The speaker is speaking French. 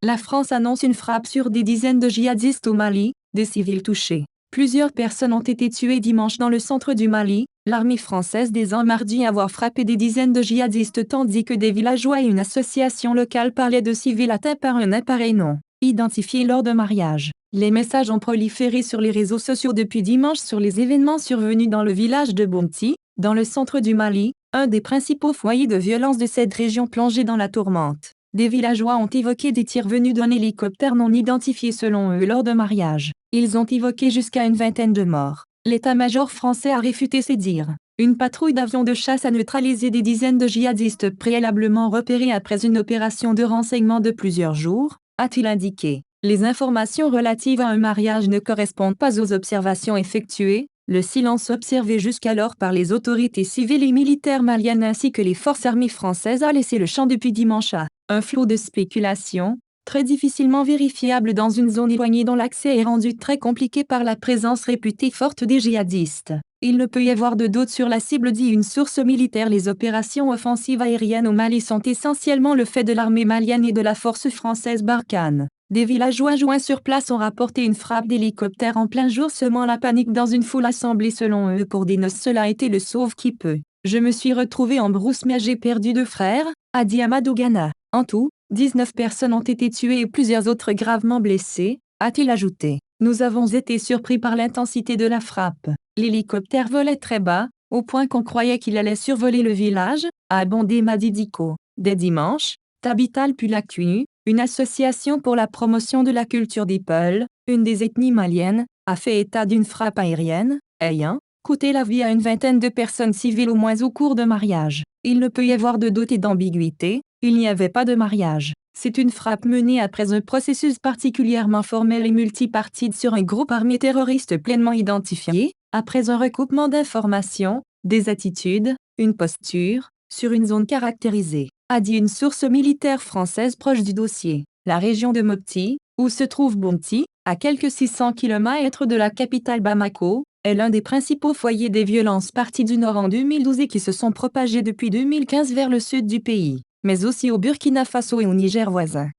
La France annonce une frappe sur des dizaines de djihadistes au Mali, des civils touchés. Plusieurs personnes ont été tuées dimanche dans le centre du Mali. L'armée française dément mardi avoir frappé des dizaines de djihadistes tandis que des villageois et une association locale parlaient de civils atteints par un appareil non identifié lors d'un mariage. Les messages ont proliféré sur les réseaux sociaux depuis dimanche sur les événements survenus dans le village de Bounti, dans le centre du Mali, un des principaux foyers de violence de cette région plongée dans la tourmente. Des villageois ont évoqué des tirs venus d'un hélicoptère non identifié selon eux lors d'un mariage. Ils ont évoqué jusqu'à une vingtaine de morts. L'état-major français a réfuté ces dires. Une patrouille d'avions de chasse a neutralisé des dizaines de djihadistes préalablement repérés après une opération de renseignement de plusieurs jours, a-t-il indiqué. Les informations relatives à un mariage ne correspondent pas aux observations effectuées. Le silence observé jusqu'alors par les autorités civiles et militaires maliennes ainsi que les forces armées françaises a laissé le champ depuis dimanche à un flot de spéculations, très difficilement vérifiable dans une zone éloignée dont l'accès est rendu très compliqué par la présence réputée forte des djihadistes. Il ne peut y avoir de doute sur la cible, dit une source militaire. Les opérations offensives aériennes au Mali sont essentiellement le fait de l'armée malienne et de la force française Barkhane. Des villageois joints sur place ont rapporté une frappe d'hélicoptère en plein jour, semant la panique dans une foule assemblée selon eux pour des noces. Cela a été le sauve-qui-peut. Je me suis retrouvé en brousse mais j'ai perdu 2 frères, a dit Amadou Gana. En tout, 19 personnes ont été tuées et plusieurs autres gravement blessées, a-t-il ajouté. Nous avons été surpris par l'intensité de la frappe. L'hélicoptère volait très bas, au point qu'on croyait qu'il allait survoler le village, a abondé Madi Diko. Dès dimanche, Tabital Pulakunu, une association pour la promotion de la culture des Peuls, une des ethnies maliennes, a fait état d'une frappe aérienne, ayant coûté la vie à une vingtaine de personnes civiles au moins au cours de mariage. Il ne peut y avoir de doute et d'ambiguïté, il n'y avait pas de mariage. C'est une frappe menée après un processus particulièrement formel et multipartite sur un groupe armé terroriste pleinement identifié, après un recoupement d'informations, des attitudes, une posture, sur une zone caractérisée, a dit une source militaire française proche du dossier. La région de Mopti, où se trouve Bounti, à quelques 600 km de la capitale Bamako, est l'un des principaux foyers des violences parties du nord en 2012 et qui se sont propagées depuis 2015 vers le sud du pays, mais aussi au Burkina Faso et au Niger voisin.